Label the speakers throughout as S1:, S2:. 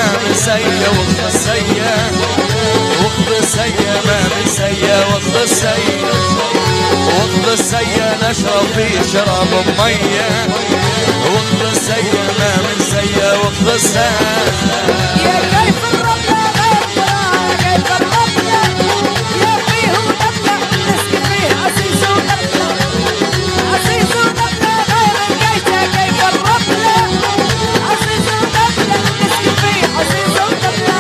S1: ما مسيا وخذ السيا وخذ السيا ما مسيا وخذ السيا وخذ السيا نشرب في شراب مية وخذ السيا ما مسيا وخذ السيا
S2: يا كيف الربنا غير براء كيف الربنا يا فيه ونبنا نسكن فيه عزيز ونبنا عزيز ونبنا غير القيته كيف الربنا عزيز ونبنا نسكن فيه عزيز ونبنا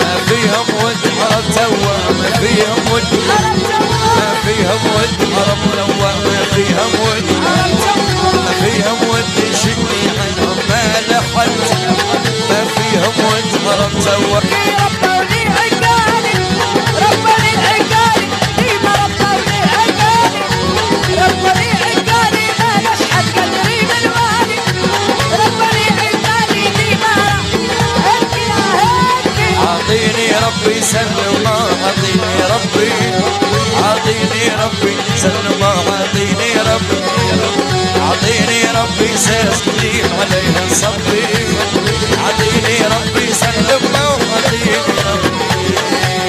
S1: ما فيهم ود حرم توا ما فيهم ود ما فيهم ود حرم توا ما فيهم ود ما فيهم ود شدني عنهم ما لحد ما فيهم ود حرم توا
S2: ربوني عقالي ربوني عقالي ديما ربوني عقالي ربوني عقالي ما نشحت قدري من والي ربوني عقالي ديما هكي يا هكي
S1: عطيني ربي سلم عطيني ربي عطيني ربي سلم عطيني ربي عطيني ربي سيسلم عليها صبي عطيني ربي سلم عطيني ربي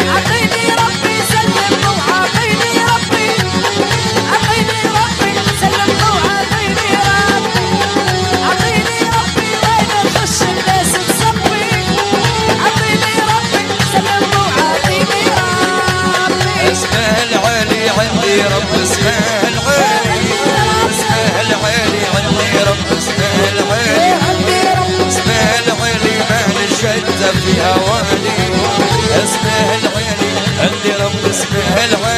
S2: عطيني ربي سلم وعطيني ربي عطيني ربي سلم وعطيني ربي عطيني ربي وين نخش الناس تصبي عطيني ربي سلم وعطيني ربي
S1: اسمه العلي عندي رب اسمه العلي اسمه العلي عندي رب اسمه العلي اسمه العلي ما نشد فيها